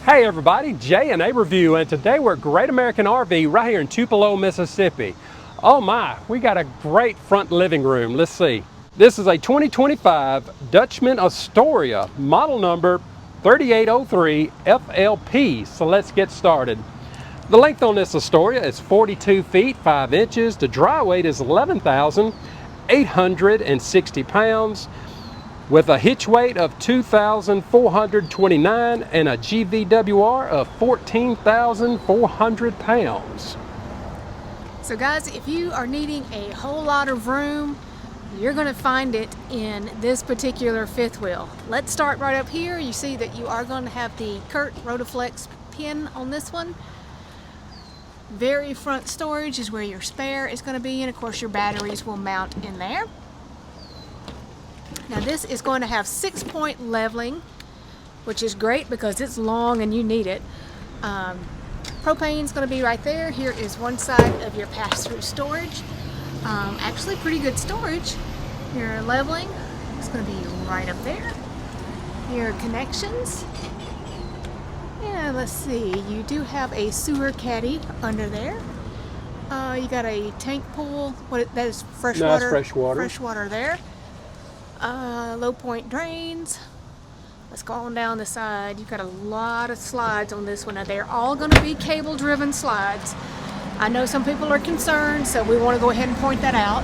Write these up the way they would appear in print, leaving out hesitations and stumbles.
Hey everybody, J&A Review, and today we're at Great American RV right here in Tupelo, Mississippi. Oh my, we got a great front living room. Let's see. This is a 2025 Dutchmen Astoria, model number 3803FLP. So let's get started. The length on this Astoria is 42 feet 5 inches. The dry weight is 11,860 pounds. With a hitch weight of 2,429 and a GVWR of 14,400 pounds. So guys, if you are needing a whole lot of room, you're going to find it in this particular fifth wheel. Let's start right up here. You see that you are going to have the Kurt Rotaflex pin on this one. Very front storage is where your spare is going to be, and of course your batteries will mount in there. Now this is going to have 6-point leveling, which is great because it's long and you need it. Propane is going to be right there. Here is one side of your pass-through storage. Actually pretty good storage. Your leveling is going to be right up there. Your connections. And let's see, you do have a sewer caddy under there. You got a tank pool. That is fresh water. Nice fresh water. Fresh water there. Low point drains. Let's go on down the side. You've got a lot of slides on this one. Now they're all going to be cable driven slides. I know some people are concerned, so we want to go ahead and point that out.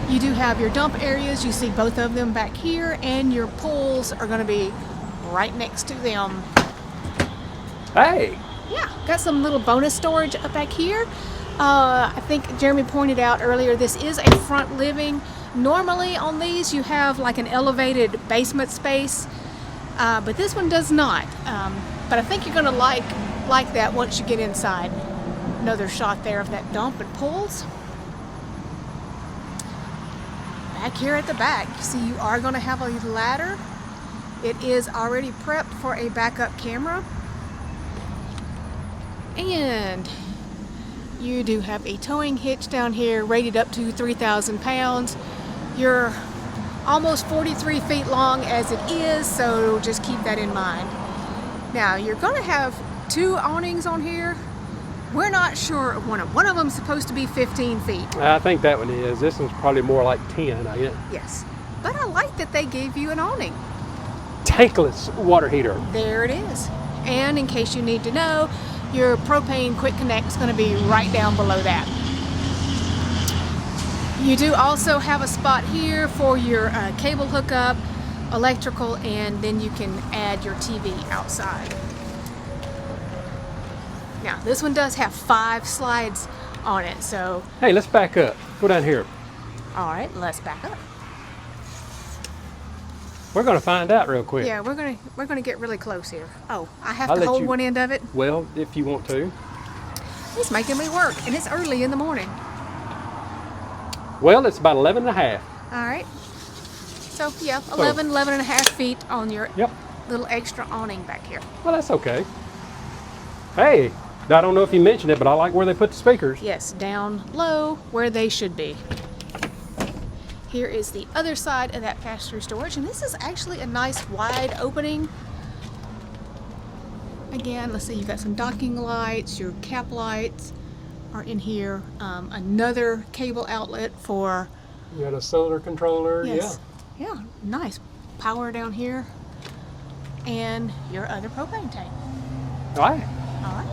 You do have your dump areas. You see both of them back here, and your pools are going to be right next to them. Hey! Yeah, got some little bonus storage up back here. I think Jeremy pointed out earlier, this is a front living. Normally on these you have like an elevated basement space, but this one does not. But I think you're going to like that once you get inside. Another shot there of that dump and pulls. Back here at the back, you see you are going to have a ladder. It is already prepped for a backup camera. And you do have a towing hitch down here rated up to 3,000 pounds. You're almost 43 feet long as it is, so just keep that in mind. Now, you're going to have two awnings on here. We're not sure of one of them. One of them is supposed to be 15 feet. I think that one is. This one's probably more like 10, ain't it? Yes. But I like that they gave you an awning. Tankless water heater. There it is. And in case you need to know, your propane quick connect is going to be right down below that. You do also have a spot here for your cable hookup, electrical, and then you can add your TV outside. Now this one does have 5 slides on it, so... Hey, let's back up. Go down here. Alright, let's back up. We're going to find out real quick. Yeah, we're gonna get really close here. Oh, I have to hold one end of it? Well, if you want to. He's making me work, and it's early in the morning. Well, it's about 11 and a half. All right. So, yeah, 11 and a half feet on your little extra awning back here. Well, that's okay. Hey, I don't know if you mentioned it, but I like where they put the speakers. Yes, down low where they should be. Here is the other side of that pass-through storage, and this is actually a nice wide opening. Again, let's see, you've got some docking lights, your cap lights are in here. Another cable outlet for... You got a solar controller, yes. Yeah, nice. Power down here. And your other propane tank. All right. All right.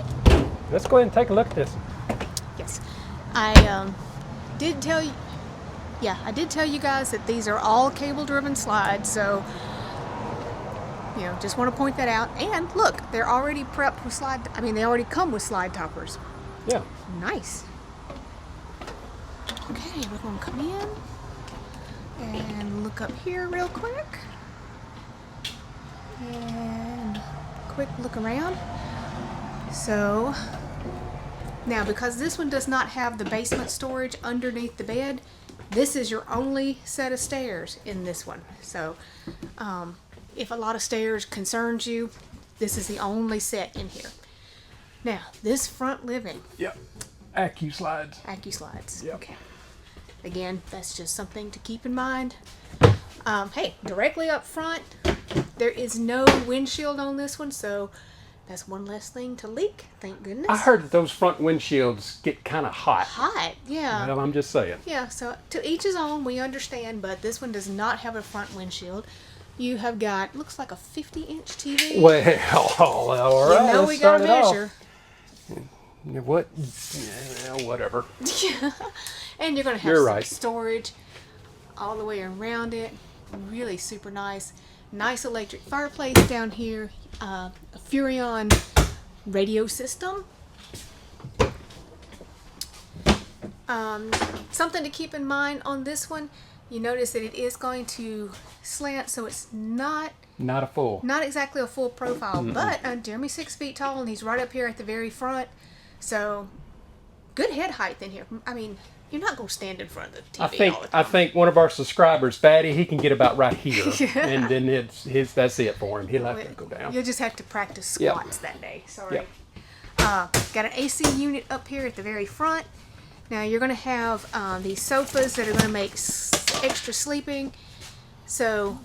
Let's go ahead and take a look at this. Yes. I did tell you guys that these are all cable-driven slides, so just want to point that out. And look, they're already prepped with they already come with slide toppers. Yeah. Nice. Okay, we're going to come in and look up here real quick. And quick look around. So, now because this one does not have the basement storage underneath the bed, this is your only set of stairs in this one. So, if a lot of stairs concerns you, this is the only set in here. Now, this front living. Yep. AccuSlides. AccuSlides. Yep. Okay. Again, that's just something to keep in mind. Hey, directly up front, there is no windshield on this one, so That's one less thing to leak, thank goodness. I heard that those front windshields get kind of hot. Hot, yeah. Well, I'm just saying. Yeah, so to each his own, we understand, but this one does not have a front windshield. You have got, looks like a 50-inch TV. Well, all right. You know we gotta measure. What? Yeah, whatever. Yeah. And you're gonna have some storage all the way around it. Really super nice. Nice electric fireplace down here. A Furrion radio system. Something to keep in mind on this one, you notice that it is going to slant, so it's not exactly a full profile. But Jeremy's 6 feet tall and he's right up here at the very front, so good head height in here. I mean, you're not going to stand in front of the TV all the time. I think one of our subscribers, Batty, he can get about right here, and then that's it for him. He'll have to go down. You'll just have to practice squats that day. Sorry. Got an AC unit up here at the very front. Now you're going to have these sofas that are going to make extra sleeping. So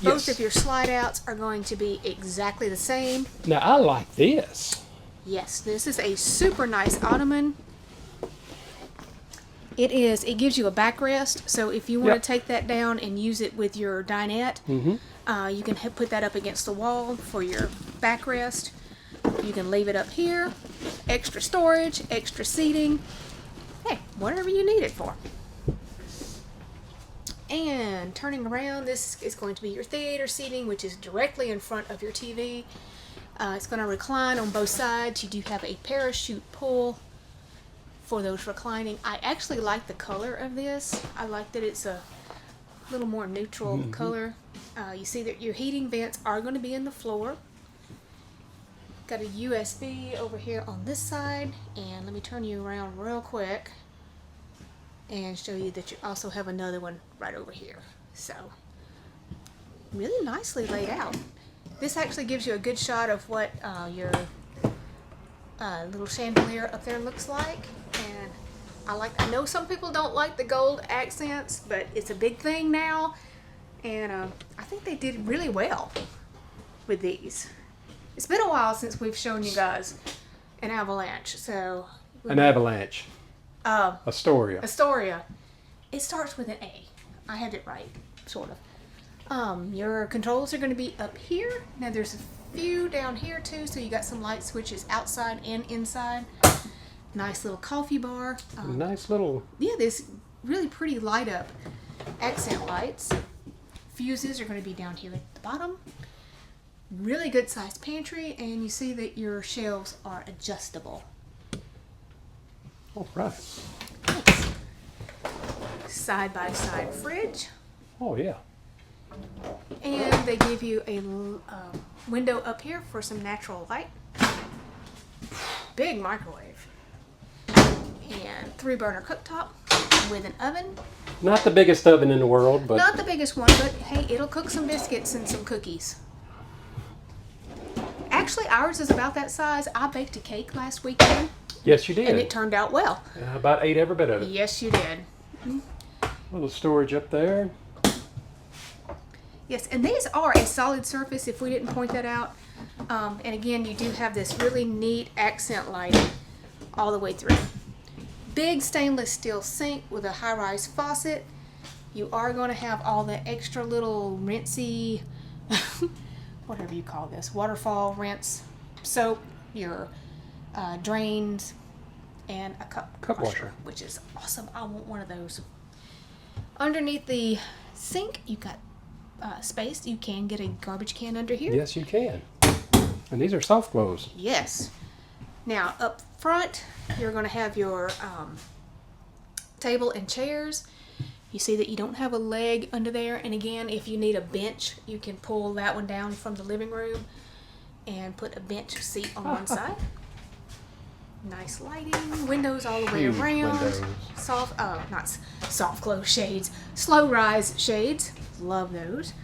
both of your slide outs are going to be exactly the same. Now I like this. Yes, this is a super nice ottoman. It gives you a backrest, so if you want to take that down and use it with your dinette, you can put that up against the wall for your backrest. You can leave it up here, extra storage, extra seating, hey, whatever you need it for. And turning around, this is going to be your theater seating, which is directly in front of your TV. It's going to recline on both sides. You do have a parachute pull for those reclining. I actually like the color of this. I like that it's a little more neutral color. You see that your heating vents are going to be in the floor. Got a USB over here on this side, and let me turn you around real quick and show you that you also have another one right over here. So really nicely laid out. This actually gives you a good shot of what your little chandelier up there looks like. And I know some people don't like the gold accents, but it's a big thing now, and I think they did really well with these. It's been a while since we've shown you guys an avalanche, so an avalanche. Astoria. Astoria. It starts with an A. I had it right, sort of. Your controls are going to be up here. Now there's a few down here too, so you got some light switches outside and inside. Nice little coffee bar. Nice little... Yeah, this really pretty light up accent lights. Fuses are going to be down here at the bottom. Really good sized pantry, and you see that your shelves are adjustable. All right. Nice. Side by side fridge. Oh yeah. And they give you a window up here for some natural light. Big microwave. And 3-burner cooktop with an oven. Not the biggest oven in the world, but... Not the biggest one, but hey, it'll cook some biscuits and some cookies. Actually, ours is about that size. I baked a cake last weekend. Yes, you did. And it turned out well. About ate every bit of it. Yes, you did. A little storage up there. Yes, and these are a solid surface if we didn't point that out. And again, you do have this really neat accent lighting all the way through. Big stainless steel sink with a high-rise faucet. You are going to have all the extra little rinsey, whatever you call this, waterfall rinse soap, your drains, and a cup washer, which is awesome. I want one of those. Underneath the sink, you got space. You can get a garbage can under here. Yes, you can. And these are soft close. Yes. Now, up front, you're going to have your table and chairs. You see that you don't have a leg under there. And again, if you need a bench, you can pull that one down from the living room and put a bench seat on one side. Nice lighting, windows all the way around. Windows. Not soft close shades, slow rise shades. Love those.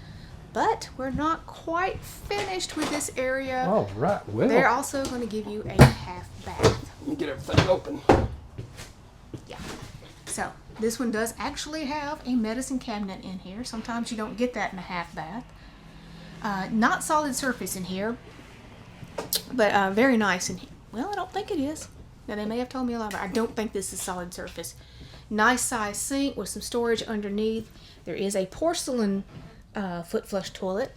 But we're not quite finished with this area. Oh, right. Well, they're also going to give you a half bath. Let me get everything open. Yeah. So this one does actually have a medicine cabinet in here. Sometimes you don't get that in a half bath. Not solid surface in here. But very nice. And well, I don't think it is. Now they may have told me a lot, but I don't think this is solid surface. Nice size sink with some storage underneath. There is a porcelain foot flush toilet.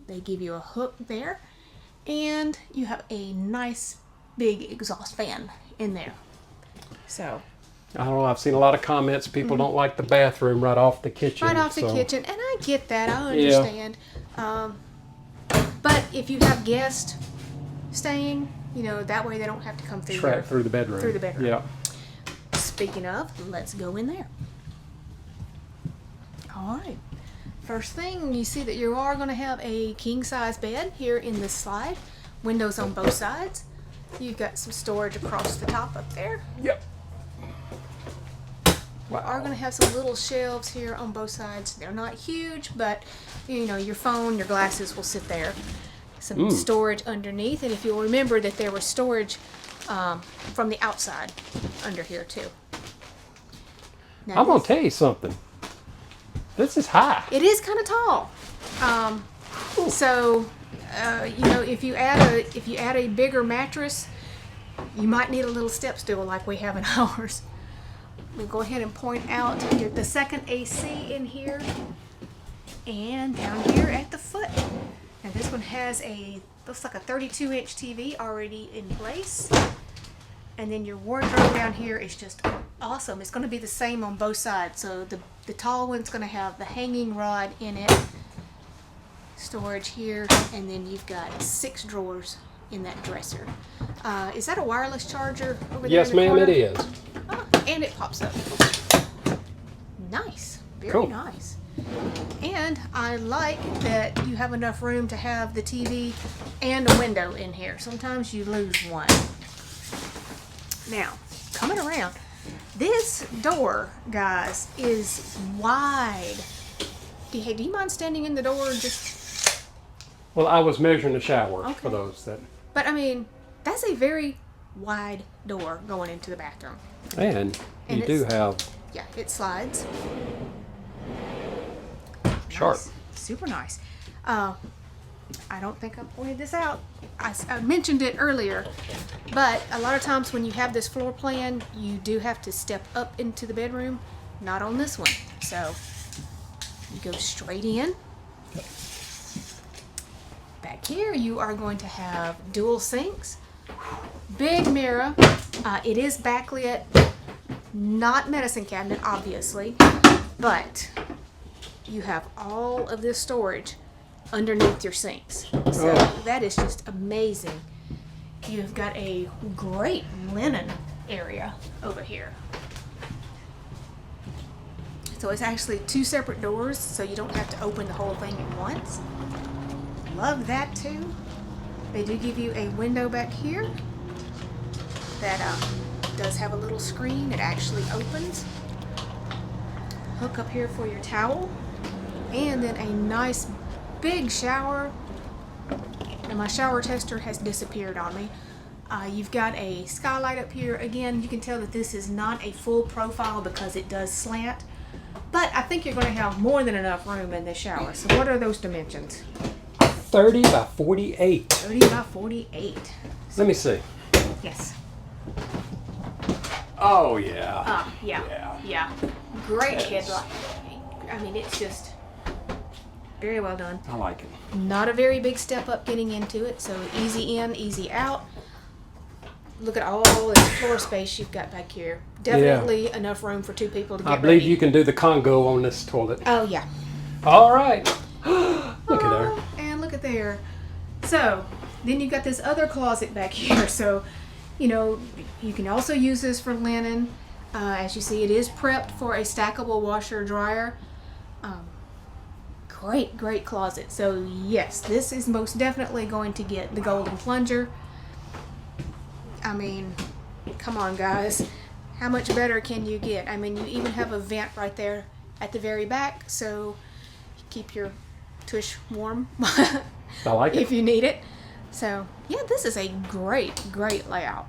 They give you a hook there, and you have a nice big exhaust fan in there. So I don't know, I've seen a lot of comments. People don't like the bathroom right off the kitchen. right off the kitchen, and I get that. I understand. But if you have guests staying, you know, that way they don't have to come through through the bedroom. Through the bedroom. Yeah. Speaking of, let's go in there. All right. First thing, you see that you are going to have a king size bed here in this slide. Windows on both sides. You've got some storage across the top up there. Yep. We are going to have some little shelves here on both sides. They're not huge, but you know, your phone, your glasses will sit there. Some storage underneath, and if you'll remember that there was storage from the outside under here too. Now I'm going to tell you something. This is high. it is kind of tall. So you know, if you add a bigger mattress, you might need a little step stool like we have in ours. We'll go ahead and point out the second AC in here, and down here at the foot. Now this one has looks like a 32-inch TV already in place. And then your wardrobe down here is just awesome. It's going to be the same on both sides. So the tall one's going to have the hanging rod in it, storage here, and then you've got 6 drawers in that dresser. Is that a wireless charger over there? Yes, in the ma'am, corner? it is. Oh, and it pops up. Nice. Very Cool. nice. And I like that you have enough room to have the TV and a window in here. Sometimes you lose one. Now, coming around, this door, guys, is wide. Do you mind standing in the door and just... Well, I was measuring the shower Okay. for those that... But I mean, that's a very wide door going into the bathroom. And you it's- do have Yeah, it slides. sharp. Nice. Super nice. I don't think I pointed this out. I mentioned it earlier, but a lot of times when you have this floor plan, you do have to step up into the bedroom. Not on this one. So you go straight in. Back here, you are going to have dual sinks, big mirror. It is backlit, not medicine cabinet, obviously, but you have all of this storage underneath your sinks. So that is just amazing. You've got a great linen area over here. So it's actually 2 separate doors, so you don't have to open the whole thing at once. Love that too. They do give you a window back here that does have a little screen. It actually opens. Hook up here for your towel. And then a nice big shower. And my shower tester has disappeared on me. You've got a skylight up here. Again, you can tell that this is not a full profile because it does slant. But I think you're going to have more than enough room in this shower. So what are those dimensions? 30 by 48. 30 by 48. Let me see. Yes. Oh, yeah. Yeah. Great headlight. I mean, it's just very well done. I like it. Not a very big step up getting into it, so easy in, easy out. Look at all this floor space you've got back here. Definitely enough room for 2 people to get I believe ready. you can do the Congo on this toilet. Oh, yeah. All right. Look at there. And look at there. So, then you've got this other closet back here. So, you know, you can also use this for linen. As you see, it is prepped for a stackable washer dryer. Great closet. So, yes, this is most definitely going to get the golden plunger. I mean, come on, guys. How much better can you get? I mean, you even have a vent right there at the very back, so keep your tush warm I like if it. you need it. So, yeah, this is a great layout.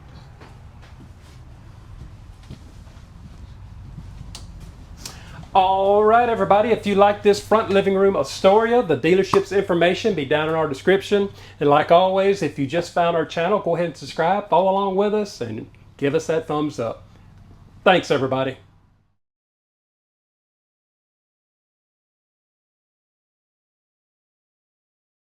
All right, everybody, if you like this front living room Astoria, the dealership's information be down in our description. And like always, if you just found our channel, go ahead and subscribe, follow along with us, and give us that thumbs up. Thanks, everybody.